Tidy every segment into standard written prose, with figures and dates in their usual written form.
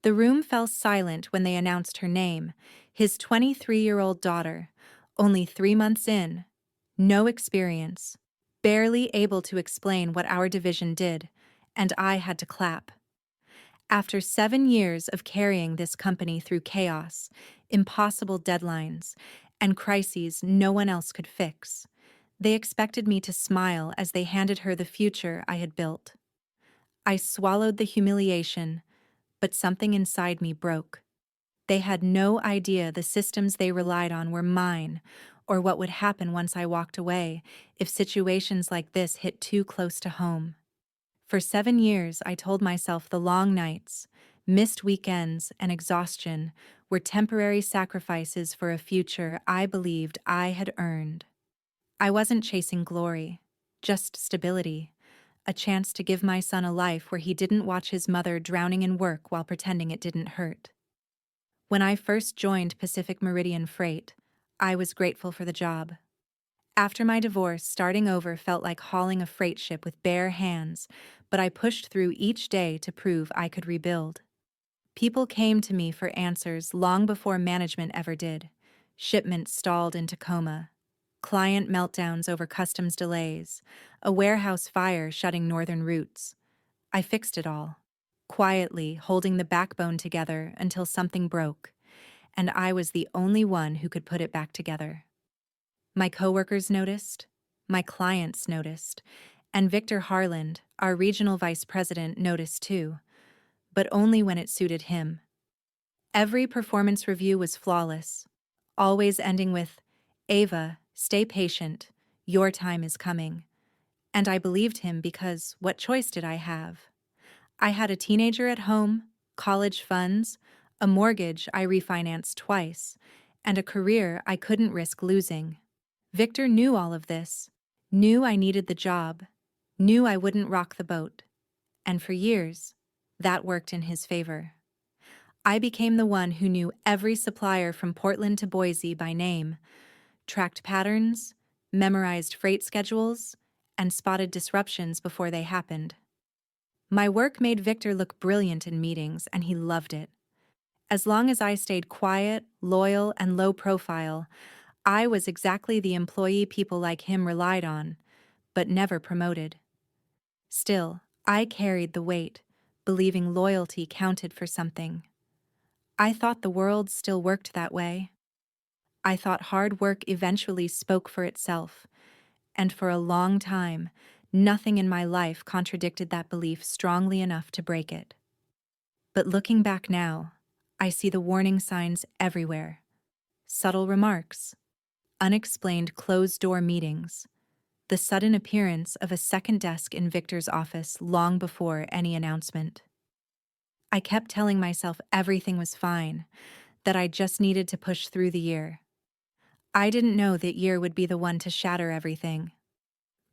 The room fell silent when they announced her name, his 23-year-old daughter, only 3 months in, no experience, barely able to explain what our division did, and I had to clap. After 7 years of carrying this company through chaos, impossible deadlines, and crises no one else could fix, they expected me to smile as they handed her the future I had built. I swallowed the humiliation, but something inside me broke. They had no idea the systems they relied on were mine, or what would happen once I walked away if situations like this hit too close to home. For 7 years, I told myself the long nights, missed weekends, and exhaustion were temporary sacrifices for a future I believed I had earned. I wasn't chasing glory, just stability, a chance to give my son a life where he didn't watch his mother drowning in work while pretending it didn't hurt. When I first joined Pacific Meridian Freight, I was grateful for the job. After my divorce, starting over felt like hauling a freight ship with bare hands, but I pushed through each day to prove I could rebuild. People came to me for answers long before management ever did. Shipments stalled in Tacoma, client meltdowns over customs delays, a warehouse fire shutting northern routes. I fixed it all, quietly holding the backbone together until something broke, and I was the only one who could put it back together. My coworkers noticed, my clients noticed, and Victor Harland, our regional vice president, noticed too, but only when it suited him. Every performance review was flawless, always ending with, "Ava, stay patient, your time is coming." And I believed him because what choice did I have? I had a teenager at home, college funds, a mortgage I refinanced twice, and a career I couldn't risk losing. Victor knew all of this, knew I needed the job, knew I wouldn't rock the boat. And for years, that worked in his favor. I became the one who knew every supplier from Portland to Boise by name, tracked patterns, memorized freight schedules, and spotted disruptions before they happened. My work made Victor look brilliant in meetings, and he loved it. As long as I stayed quiet, loyal, and low profile, I was exactly the employee people like him relied on, but never promoted. Still, I carried the weight, believing loyalty counted for something. I thought the world still worked that way. I thought hard work eventually spoke for itself, and for a long time, nothing in my life contradicted that belief strongly enough to break it. But looking back now, I see the warning signs everywhere. Subtle remarks, unexplained closed-door meetings, the sudden appearance of a second desk in Victor's office long before any announcement. I kept telling myself everything was fine, that I just needed to push through the year. I didn't know that year would be the one to shatter everything.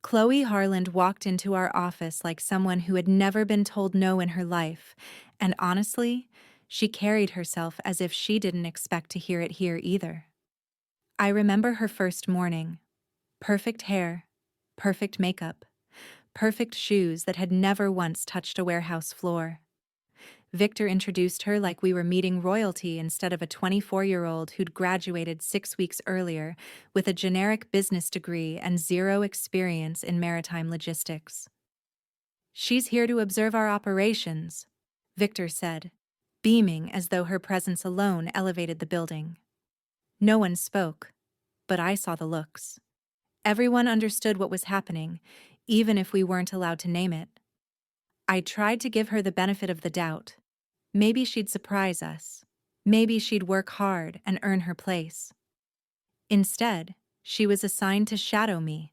Khloe Harland walked into our office like someone who had never been told no in her life, and honestly, she carried herself as if she didn't expect to hear it here either. I remember her first morning. Perfect hair, perfect makeup, perfect shoes that had never once touched a warehouse floor. Victor introduced her like we were meeting royalty instead of a 24-year-old who'd graduated 6 weeks earlier with a generic business degree and zero experience in maritime logistics. "She's here to observe our operations," Victor said, beaming as though her presence alone elevated the building. No one spoke, but I saw the looks. Everyone understood what was happening, even if we weren't allowed to name it. I tried to give her the benefit of the doubt. Maybe she'd surprise us. Maybe she'd work hard and earn her place. Instead, she was assigned to shadow me,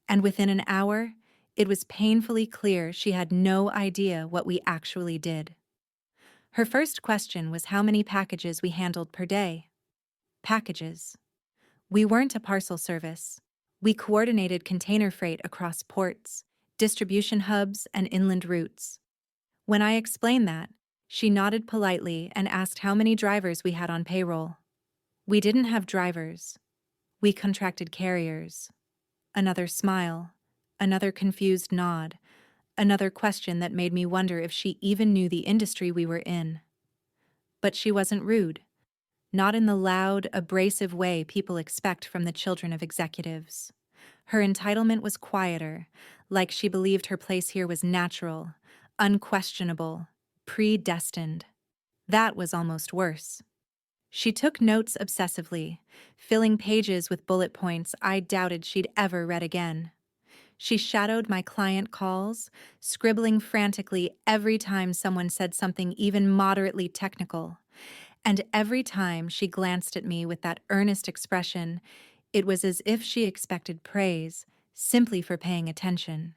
and within an hour, it was painfully clear she had no idea what we actually did. Her first question was how many packages we handled per day. Packages. We weren't a parcel service. We coordinated container freight across ports, distribution hubs, and inland routes. When I explained that, she nodded politely and asked how many drivers we had on payroll. We didn't have drivers. We contracted carriers. Another smile, another confused nod, another question that made me wonder if she even knew the industry we were in. But she wasn't rude. Not in the loud, abrasive way people expect from the children of executives. Her entitlement was quieter, like she believed her place here was natural, unquestionable, predestined. That was almost worse. She took notes obsessively, filling pages with bullet points I doubted she'd ever read again. She shadowed my client calls, scribbling frantically every time someone said something even moderately technical. And every time she glanced at me with that earnest expression, it was as if she expected praise, simply for paying attention.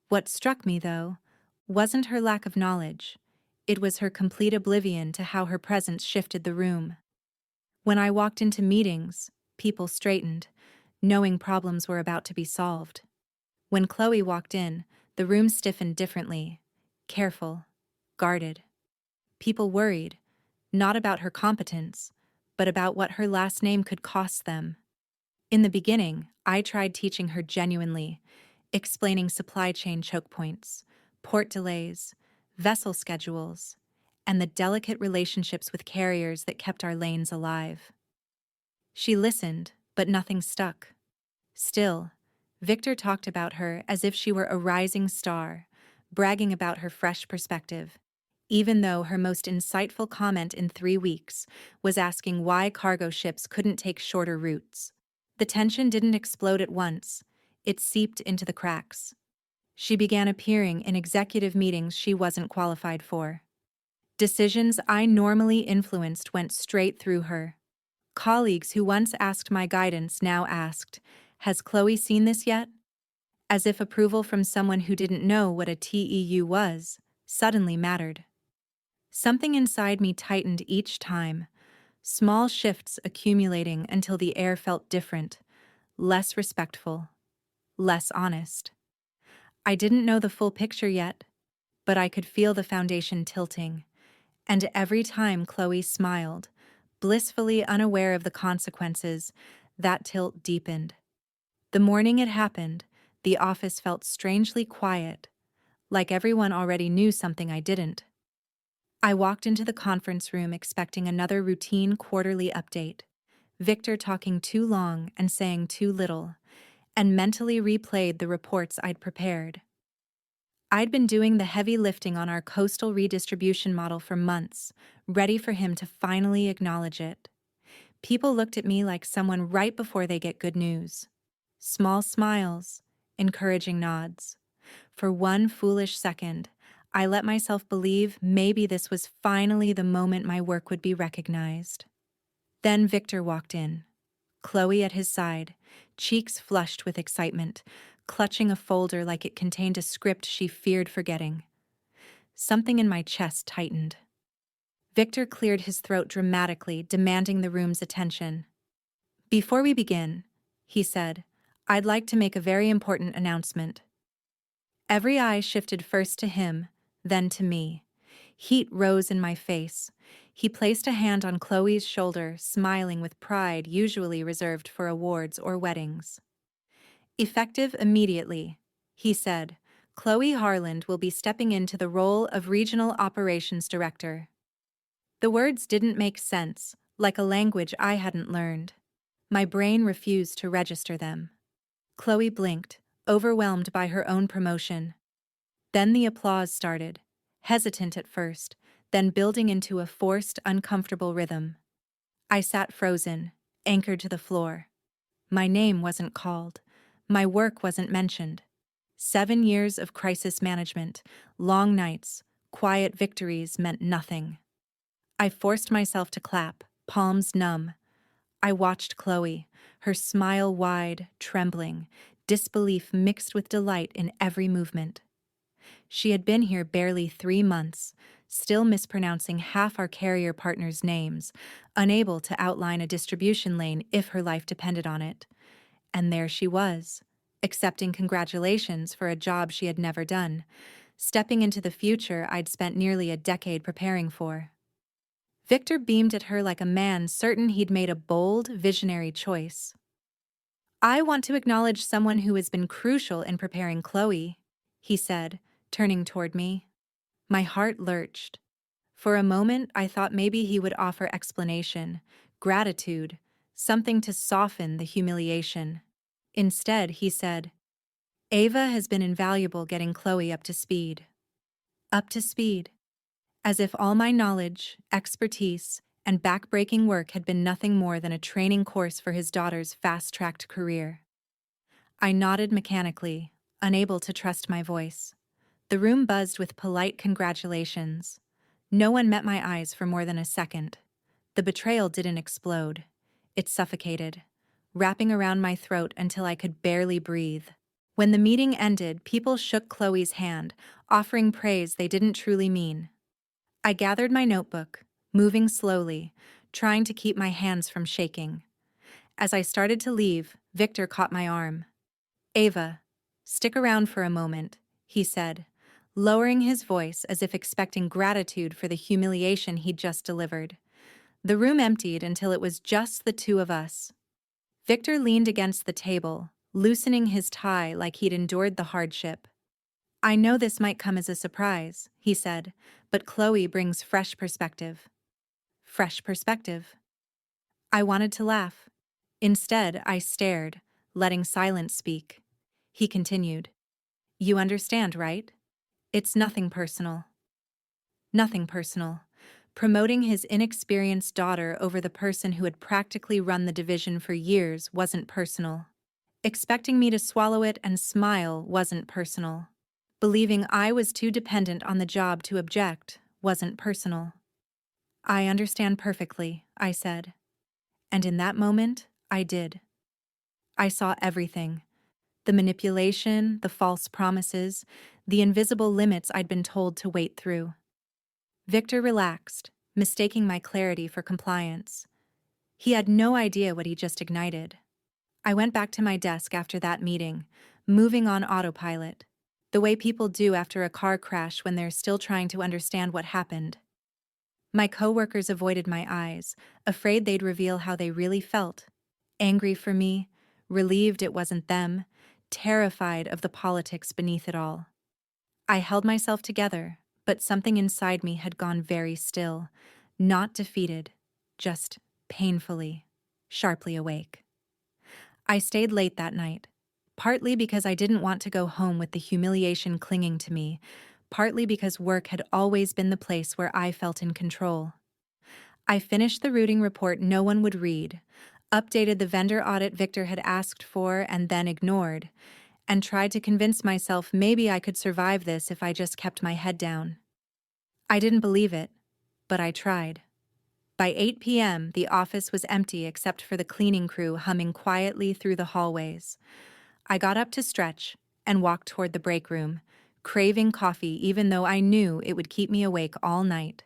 What struck me, though, wasn't her lack of knowledge. It was her complete oblivion to how her presence shifted the room. When I walked into meetings, people straightened, knowing problems were about to be solved. When Khloe walked in, the room stiffened differently, careful, guarded. People worried, not about her competence, but about what her last name could cost them. In the beginning, I tried teaching her genuinely, explaining supply chain choke points, port delays, vessel schedules, and the delicate relationships with carriers that kept our lanes alive. She listened, but nothing stuck. Still, Victor talked about her as if she were a rising star, bragging about her fresh perspective, even though her most insightful comment in 3 weeks was asking why cargo ships couldn't take shorter routes. The tension didn't explode at once, it seeped into the cracks. She began appearing in executive meetings she wasn't qualified for. Decisions I normally influenced went straight through her. Colleagues who once asked my guidance now asked, "Has Khloe seen this yet?" As if approval from someone who didn't know what a TEU was suddenly mattered. Something inside me tightened each time, small shifts accumulating until the air felt different, less respectful, less honest. I didn't know the full picture yet, but I could feel the foundation tilting, and every time Khloe smiled, blissfully unaware of the consequences, that tilt deepened. The morning it happened, the office felt strangely quiet, like everyone already knew something I didn't. I walked into the conference room expecting another routine quarterly update, Victor talking too long and saying too little, and mentally replayed the reports I'd prepared. I'd been doing the heavy lifting on our coastal redistribution model for months, ready for him to finally acknowledge it. People looked at me like someone right before they get good news. Small smiles, encouraging nods. For one foolish second, I let myself believe maybe this was finally the moment my work would be recognized. Then Victor walked in, Khloe at his side, cheeks flushed with excitement, clutching a folder like it contained a script she feared forgetting. Something in my chest tightened. Victor cleared his throat dramatically, demanding the room's attention. "Before we begin," he said, "I'd like to make a very important announcement." Every eye shifted first to him, then to me. Heat rose in my face. He placed a hand on Khloe's shoulder, smiling with pride usually reserved for awards or weddings. "Effective immediately," he said, "Khloe Harland will be stepping into the role of Regional Operations Director." The words didn't make sense, like a language I hadn't learned. My brain refused to register them. Khloe blinked, overwhelmed by her own promotion. Then the applause started, hesitant at first, then building into a forced, uncomfortable rhythm. I sat frozen, anchored to the floor. My name wasn't called. My work wasn't mentioned. 7 years of crisis management, long nights, quiet victories meant nothing. I forced myself to clap, palms numb. I watched Khloe, her smile wide, trembling, disbelief mixed with delight in every movement. She had been here barely 3 months, still mispronouncing half our carrier partners' names, unable to outline a distribution lane if her life depended on it. And there she was, accepting congratulations for a job she had never done, stepping into the future I'd spent nearly a decade preparing for. Victor beamed at her like a man certain he'd made a bold, visionary choice. "I want to acknowledge someone who has been crucial in preparing Khloe," he said, turning toward me. My heart lurched. For a moment, I thought maybe he would offer explanation, gratitude, something to soften the humiliation. Instead, he said, Ava has been invaluable getting Khloe up to speed. Up to speed. As if all my knowledge, expertise, and backbreaking work had been nothing more than a training course for his daughter's fast-tracked career. I nodded mechanically, unable to trust my voice. The room buzzed with polite congratulations. No one met my eyes for more than a second. The betrayal didn't explode. It suffocated, wrapping around my throat until I could barely breathe. When the meeting ended, people shook Khloe's hand, offering praise they didn't truly mean. I gathered my notebook, moving slowly, trying to keep my hands from shaking. As I started to leave, Victor caught my arm. Ava, stick around for a moment, he said, lowering his voice as if expecting gratitude for the humiliation he'd just delivered. The room emptied until it was just the two of us. Victor leaned against the table, loosening his tie like he'd endured the hardship. I know this might come as a surprise, he said, but Khloe brings fresh perspective. Fresh perspective. I wanted to laugh. Instead, I stared, letting silence speak. He continued. You understand, right? It's nothing personal. Nothing personal. Promoting his inexperienced daughter over the person who had practically run the division for years wasn't personal. Expecting me to swallow it and smile wasn't personal. Believing I was too dependent on the job to object wasn't personal. I understand perfectly, I said. And in that moment, I did. I saw everything. The manipulation, the false promises, the invisible limits I'd been told to wait through. Victor relaxed, mistaking my clarity for compliance. He had no idea what he just ignited. I went back to my desk after that meeting, moving on autopilot, the way people do after a car crash when they're still trying to understand what happened. My coworkers avoided my eyes, afraid they'd reveal how they really felt. Angry for me, relieved it wasn't them, terrified of the politics beneath it all. I held myself together, but something inside me had gone very still, not defeated, just painfully, sharply awake. I stayed late that night, partly because I didn't want to go home with the humiliation clinging to me, partly because work had always been the place where I felt in control. I finished the routing report no one would read, updated the vendor audit Victor had asked for and then ignored, and tried to convince myself maybe I could survive this if I just kept my head down. I didn't believe it, but I tried. By 8 p.m., the office was empty except for the cleaning crew humming quietly through the hallways. I got up to stretch and walked toward the break room, craving coffee even though I knew it would keep me awake all night.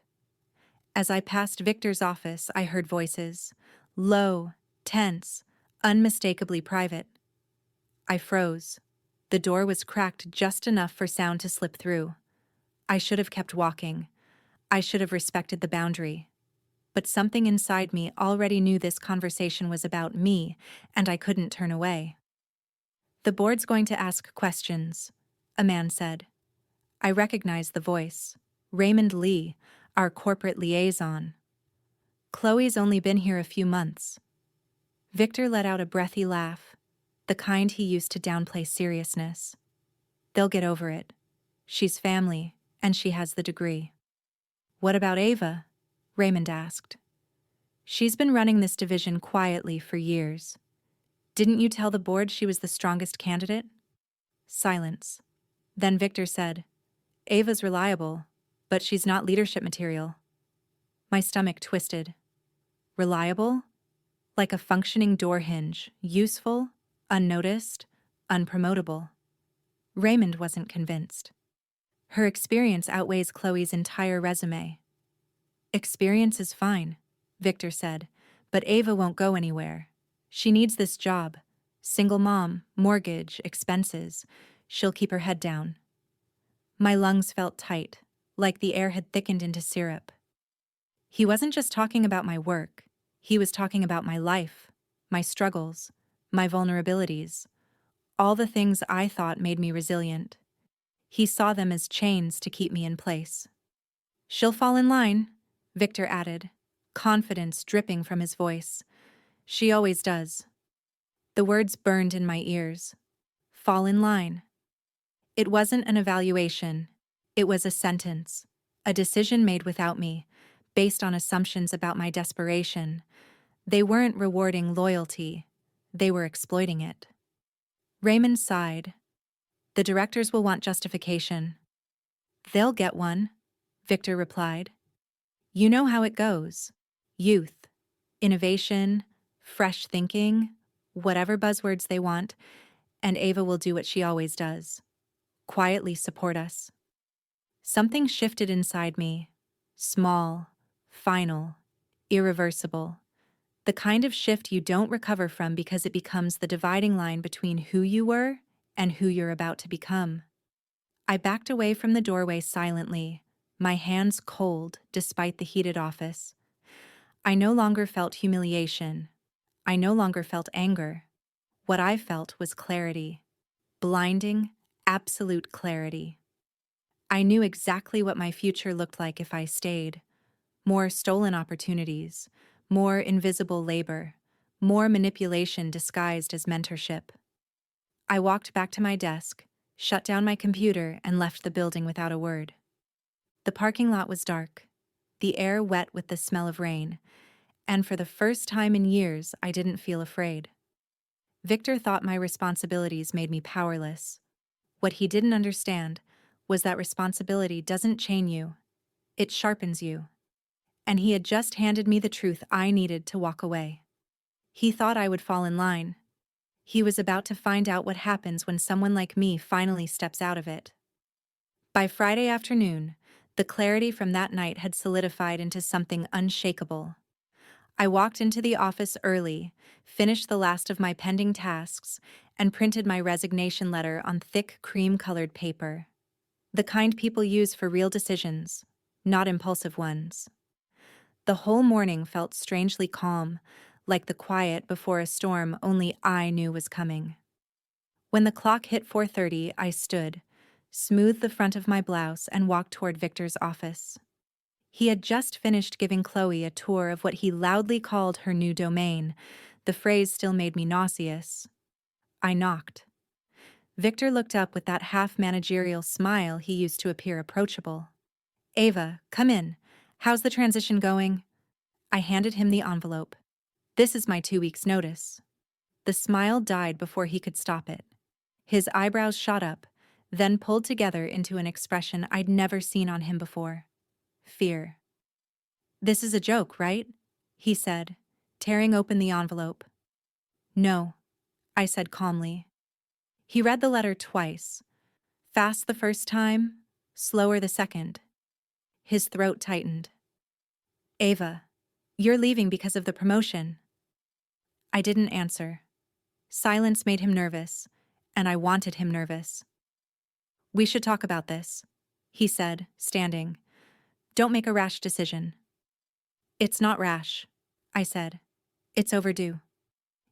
As I passed Victor's office, I heard voices, low, tense, unmistakably private. I froze. The door was cracked just enough for sound to slip through. I should have kept walking. I should have respected the boundary. But something inside me already knew this conversation was about me, and I couldn't turn away. The board's going to ask questions, a man said. I recognized the voice. Raymond Lee, our corporate liaison. Khloe's only been here a few months. Victor let out a breathy laugh, the kind he used to downplay seriousness. They'll get over it. She's family, and she has the degree. What about Ava? Raymond asked. She's been running this division quietly for years. Didn't you tell the board she was the strongest candidate? Silence. Then Victor said, Ava's reliable, but she's not leadership material. My stomach twisted. Reliable? Like a functioning door hinge, useful, unnoticed, unpromotable. Raymond wasn't convinced. Her experience outweighs Khloe's entire resume. Experience is fine, Victor said, but Ava won't go anywhere. She needs this job. Single mom, mortgage, expenses. She'll keep her head down. My lungs felt tight, like the air had thickened into syrup. He wasn't just talking about my work. He was talking about my life, my struggles, my vulnerabilities, all the things I thought made me resilient. He saw them as chains to keep me in place. She'll fall in line, Victor added, confidence dripping from his voice. She always does. The words burned in my ears. Fall in line. It wasn't an evaluation. It was a sentence. A decision made without me, based on assumptions about my desperation. They weren't rewarding loyalty. They were exploiting it. Raymond sighed. The directors will want justification. They'll get one, Victor replied. You know how it goes. Youth, innovation, fresh thinking, whatever buzzwords they want, and Ava will do what she always does. Quietly support us. Something shifted inside me. Small, final, irreversible. The kind of shift you don't recover from because it becomes the dividing line between who you were and who you're about to become. I backed away from the doorway silently, my hands cold despite the heated office. I no longer felt humiliation. I no longer felt anger. What I felt was clarity. Blinding, absolute clarity. I knew exactly what my future looked like if I stayed. More stolen opportunities, more invisible labor, more manipulation disguised as mentorship. I walked back to my desk, shut down my computer, and left the building without a word. The parking lot was dark, the air wet with the smell of rain, and for the first time in years, I didn't feel afraid. Victor thought my responsibilities made me powerless. What he didn't understand was that responsibility doesn't chain you, it sharpens you. And he had just handed me the truth I needed to walk away. He thought I would fall in line. He was about to find out what happens when someone like me finally steps out of it. By Friday afternoon, the clarity from that night had solidified into something unshakable. I walked into the office early, finished the last of my pending tasks, and printed my resignation letter on thick cream-colored paper. The kind people use for real decisions, not impulsive ones. The whole morning felt strangely calm, like the quiet before a storm only I knew was coming. When the clock hit 4:30, I stood, smoothed the front of my blouse, and walked toward Victor's office. He had just finished giving Khloe a tour of what he loudly called her new domain. The phrase still made me nauseous. I knocked. Victor looked up with that half-managerial smile he used to appear approachable. Ava, come in. How's the transition going? I handed him the envelope. This is my 2 weeks' notice. The smile died before he could stop it. His eyebrows shot up, then pulled together into an expression I'd never seen on him before. Fear. This is a joke, right? He said, tearing open the envelope. No, I said calmly. He read the letter twice. Fast the first time, slower the second. His throat tightened. Ava, you're leaving because of the promotion. I didn't answer. Silence made him nervous, and I wanted him nervous. We should talk about this, he said, standing. Don't make a rash decision. It's not rash, I said. It's overdue.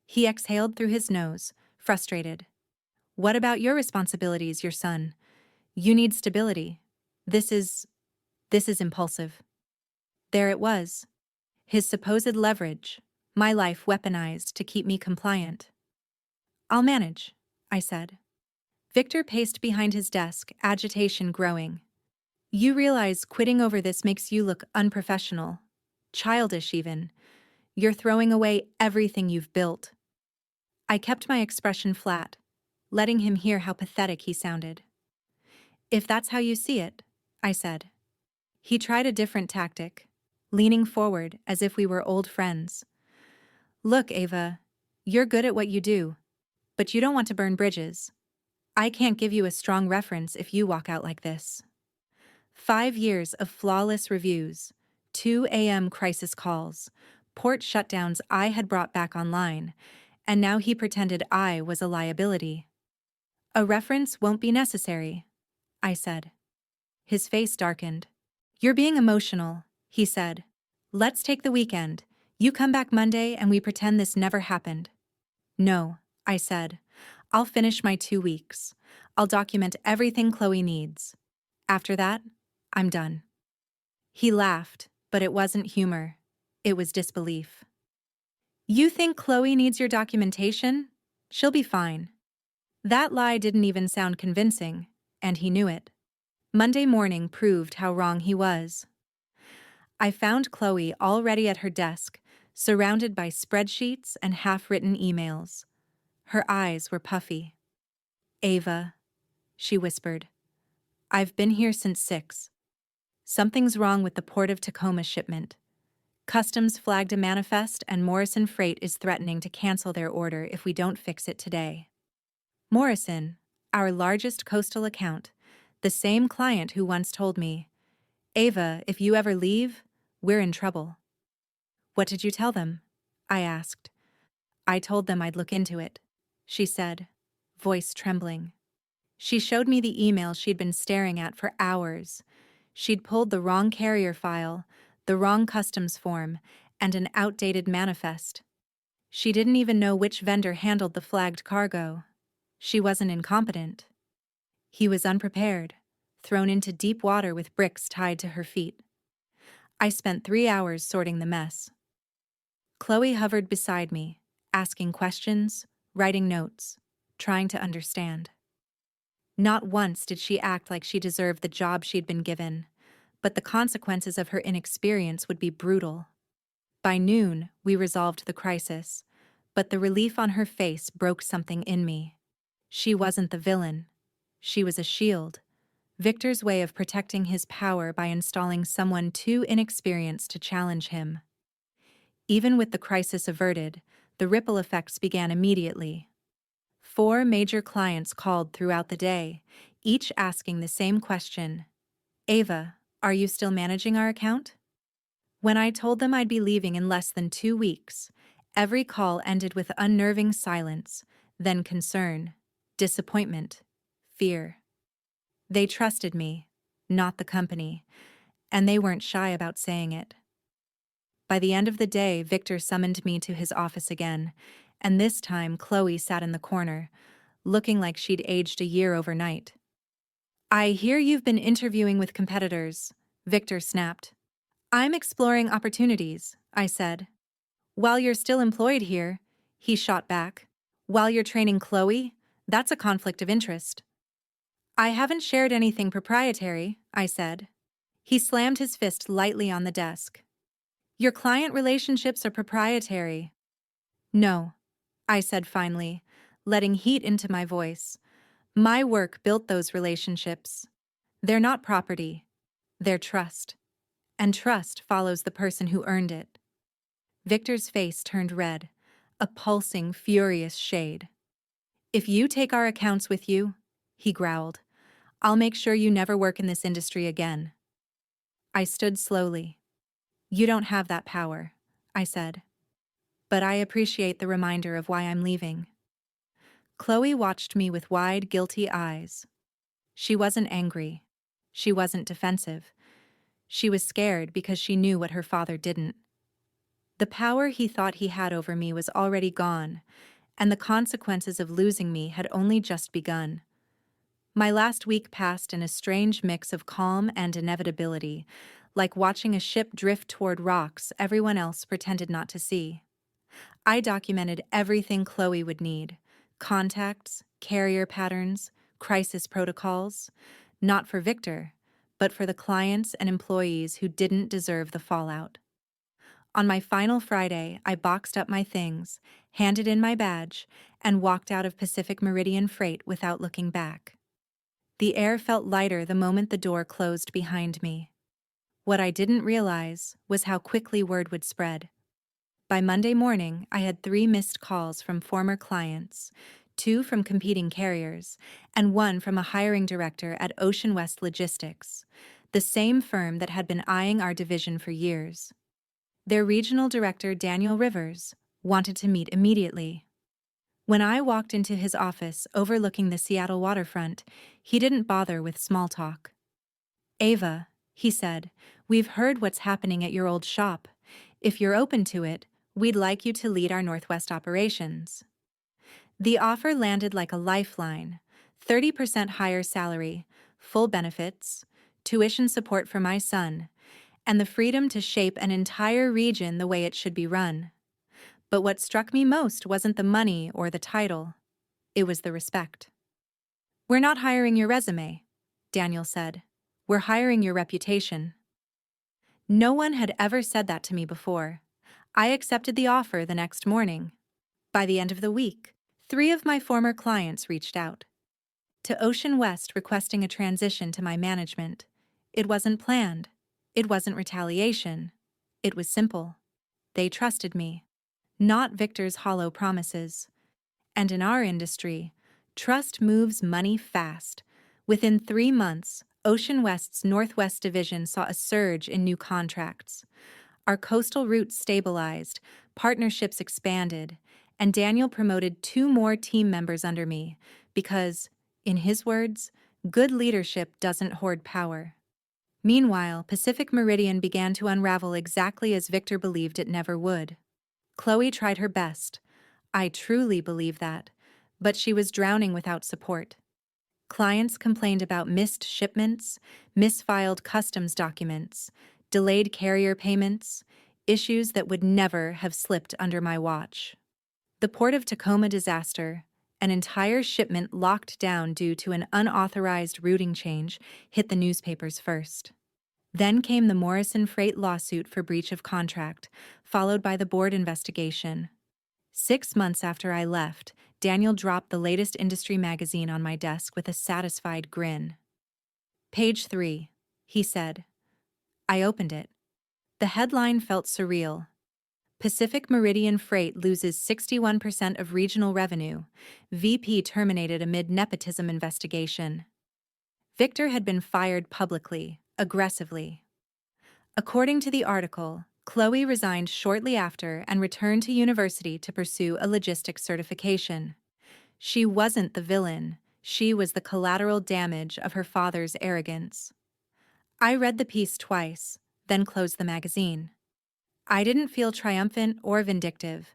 He exhaled through his nose, frustrated. What about your responsibilities, your son? You need stability. This is impulsive. There it was. His supposed leverage, my life weaponized to keep me compliant. I'll manage, I said. Victor paced behind his desk, agitation growing. You realize quitting over this makes you look unprofessional, childish even. You're throwing away everything you've built. I kept my expression flat, letting him hear how pathetic he sounded. If that's how you see it, I said. He tried a different tactic, leaning forward as if we were old friends. Look, Ava, you're good at what you do, but you don't want to burn bridges. I can't give you a strong reference if you walk out like this. 5 years of flawless reviews, 2 a.m. crisis calls, port shutdowns I had brought back online, and now he pretended I was a liability. A reference won't be necessary, I said. His face darkened. You're being emotional, he said. Let's take the weekend. You come back Monday and we pretend this never happened. No, I said. I'll finish my 2 weeks. I'll document everything Khloe needs. After that, I'm done. He laughed, but it wasn't humor. It was disbelief. You think Khloe needs your documentation? She'll be fine. That lie didn't even sound convincing, and he knew it. Monday morning proved how wrong he was. I found Khloe already at her desk, surrounded by spreadsheets and half-written emails. Her eyes were puffy. Ava, she whispered. I've been here since 6. Something's wrong with the Port of Tacoma shipment. Customs flagged a manifest and Morrison Freight is threatening to cancel their order if we don't fix it today. Morrison, our largest coastal account, the same client who once told me, Ava, if you ever leave, we're in trouble. What did you tell them? I asked. I told them I'd look into it, she said, voice trembling. She showed me the email she'd been staring at for hours. She'd pulled the wrong carrier file, the wrong customs form, and an outdated manifest. She didn't even know which vendor handled the flagged cargo. She wasn't incompetent. He was unprepared, thrown into deep water with bricks tied to her feet. I spent 3 hours sorting the mess. Khloe hovered beside me, asking questions, writing notes, trying to understand. Not once did she act like she deserved the job she'd been given, but the consequences of her inexperience would be brutal. By noon, we resolved the crisis, but the relief on her face broke something in me. She wasn't the villain. She was a shield, Victor's way of protecting his power by installing someone too inexperienced to challenge him. Even with the crisis averted, the ripple effects began immediately. 4 major clients called throughout the day, each asking the same question. Ava, are you still managing our account? When I told them I'd be leaving in less than 2 weeks, every call ended with unnerving silence, then concern, disappointment, fear. They trusted me, not the company, and they weren't shy about saying it. By the end of the day, Victor summoned me to his office again, and this time Khloe sat in the corner, looking like she'd aged a year overnight. I hear you've been interviewing with competitors, Victor snapped. I'm exploring opportunities, I said. While you're still employed here, he shot back. While you're training Khloe, that's a conflict of interest. I haven't shared anything proprietary, I said. He slammed his fist lightly on the desk. Your client relationships are proprietary. No, I said finally, letting heat into my voice. My work built those relationships. They're not property. They're trust. And trust follows the person who earned it. Victor's face turned red, a pulsing, furious shade. If you take our accounts with you, he growled, I'll make sure you never work in this industry again. I stood slowly. You don't have that power, I said. But I appreciate the reminder of why I'm leaving. Khloe watched me with wide, guilty eyes. She wasn't angry. She wasn't defensive. She was scared because she knew what her father didn't. The power he thought he had over me was already gone, and the consequences of losing me had only just begun. My last week passed in a strange mix of calm and inevitability, like watching a ship drift toward rocks everyone else pretended not to see. I documented everything Khloe would need: contacts, carrier patterns, crisis protocols, not for Victor, but for the clients and employees who didn't deserve the fallout. On my final Friday, I boxed up my things, handed in my badge, and walked out of Pacific Meridian Freight without looking back. The air felt lighter the moment the door closed behind me. What I didn't realize was how quickly word would spread. By Monday morning, I had 3 missed calls from former clients, 2 from competing carriers, and 1 from a hiring director at Ocean West Logistics, the same firm that had been eyeing our division for years. Their regional director, Daniel Rivers, wanted to meet immediately. When I walked into his office overlooking the Seattle waterfront, he didn't bother with small talk. Ava, he said, we've heard what's happening at your old shop. If you're open to it, we'd like you to lead our Northwest operations. The offer landed like a lifeline: 30% higher salary, full benefits, tuition support for my son, and the freedom to shape an entire region the way it should be run. But what struck me most wasn't the money or the title. It was the respect. "We're not hiring your resume," Daniel said. "We're hiring your reputation." No one had ever said that to me before. I accepted the offer the next morning. By the end of the week, 3 of my former clients reached out to Ocean West requesting a transition to my management. It wasn't planned. It wasn't retaliation. It was simple. They trusted me, not Victor's hollow promises. And in our industry, trust moves money fast. Within 3 months, Ocean West's Northwest Division saw a surge in new contracts. Our coastal routes stabilized, partnerships expanded, and Daniel promoted 2 more team members under me because, in his words, good leadership doesn't hoard power. Meanwhile, Pacific Meridian began to unravel exactly as Victor believed it never would. Khloe tried her best. I truly believe that. But she was drowning without support. Clients complained about missed shipments, misfiled customs documents, delayed carrier payments, issues that would never have slipped under my watch. The Port of Tacoma disaster, an entire shipment locked down due to an unauthorized routing change, hit the newspapers first. Then came the Morrison Freight lawsuit for breach of contract, followed by the board investigation. 6 months after I left, Daniel dropped the latest industry magazine on my desk with a satisfied grin. "Page 3, he said. I opened it. The headline felt surreal. "Pacific Meridian Freight loses 61% of regional revenue. VP terminated amid nepotism investigation." Victor had been fired publicly, aggressively. According to the article, Khloe resigned shortly after and returned to university to pursue a logistics certification. She wasn't the villain, she was the collateral damage of her father's arrogance. I read the piece twice, then closed the magazine. I didn't feel triumphant or vindictive.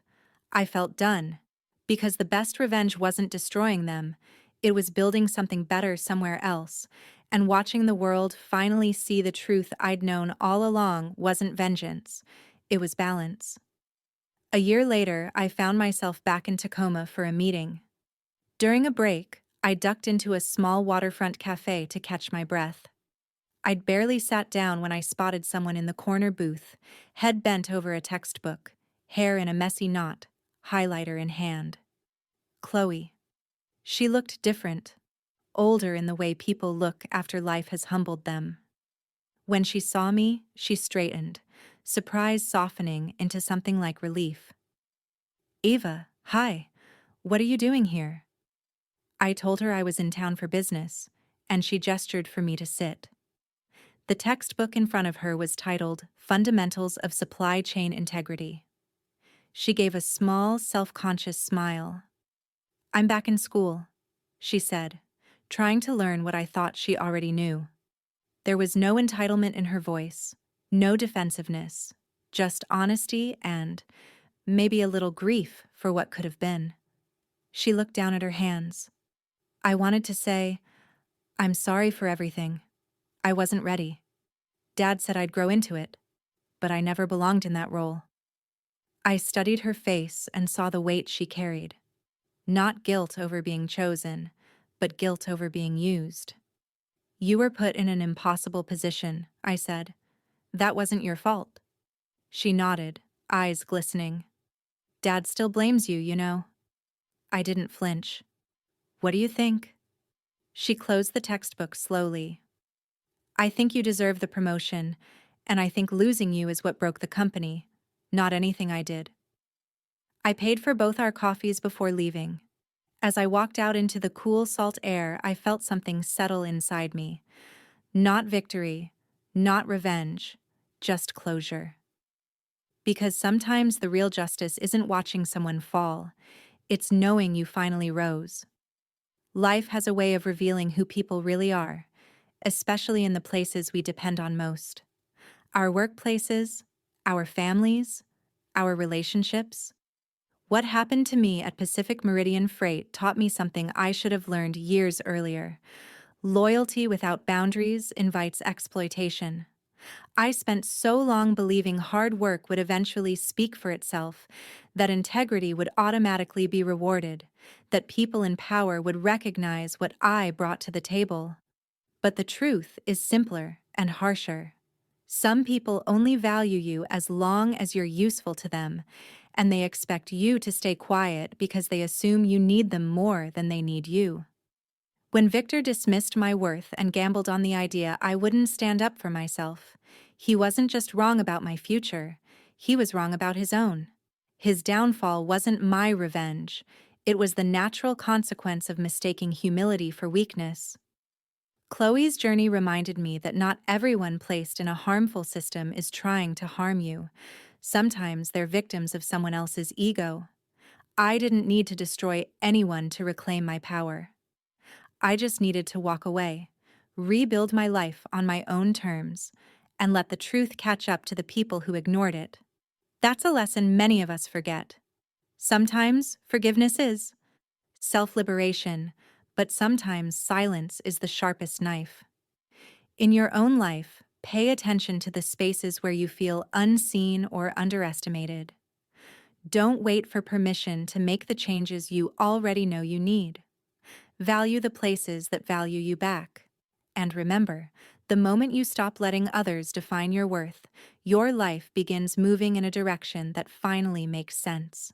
I felt done, because the best revenge wasn't destroying them, it was building something better somewhere else, and watching the world finally see the truth I'd known all along wasn't vengeance, it was balance. A year later, I found myself back in Tacoma for a meeting. During a break, I ducked into a small waterfront cafe to catch my breath. I'd barely sat down when I spotted someone in the corner booth, head bent over a textbook, hair in a messy knot, highlighter in hand. Khloe. She looked different, older in the way people look after life has humbled them. When she saw me, she straightened, surprise softening into something like relief. "Eva, hi. What are you doing here?" I told her I was in town for business, and she gestured for me to sit. The textbook in front of her was titled Fundamentals of Supply Chain Integrity. She gave a small, self-conscious smile. "I'm back in school," she said, trying to learn what I thought she already knew. There was no entitlement in her voice, no defensiveness, just honesty and maybe a little grief for what could have been. She looked down at her hands. I wanted to say, "I'm sorry for everything. I wasn't ready. Dad said I'd grow into it, but I never belonged in that role." I studied her face and saw the weight she carried. Not guilt over being chosen, but guilt over being used. "You were put in an impossible position," I said. "That wasn't your fault." She nodded, eyes glistening. "Dad still blames you, you know." I didn't flinch. "What do you think?" She closed the textbook slowly. "I think you deserve the promotion, and I think losing you is what broke the company, not anything I did." I paid for both our coffees before leaving. As I walked out into the cool salt air, I felt something settle inside me. Not victory, not revenge, just closure. Because sometimes the real justice isn't watching someone fall, it's knowing you finally rose. Life has a way of revealing who people really are, especially in the places we depend on most. Our workplaces, our families, our relationships. What happened to me at Pacific Meridian Freight taught me something I should have learned years earlier. Loyalty without boundaries invites exploitation. I spent so long believing hard work would eventually speak for itself, that integrity would automatically be rewarded, that people in power would recognize what I brought to the table. But the truth is simpler and harsher. Some people only value you as long as you're useful to them, and they expect you to stay quiet because they assume you need them more than they need you. When Victor dismissed my worth and gambled on the idea I wouldn't stand up for myself, he wasn't just wrong about my future, he was wrong about his own. His downfall wasn't my revenge, it was the natural consequence of mistaking humility for weakness. Chloe's journey reminded me that not everyone placed in a harmful system is trying to harm you. Sometimes they're victims of someone else's ego. I didn't need to destroy anyone to reclaim my power. I just needed to walk away, rebuild my life on my own terms, and let the truth catch up to the people who ignored it. That's a lesson many of us forget. Sometimes forgiveness is self-liberation, but sometimes silence is the sharpest knife. In your own life, pay attention to the spaces where you feel unseen or underestimated. Don't wait for permission to make the changes you already know you need. Value the places that value you back. And remember, the moment you stop letting others define your worth, your life begins moving in a direction that finally makes sense.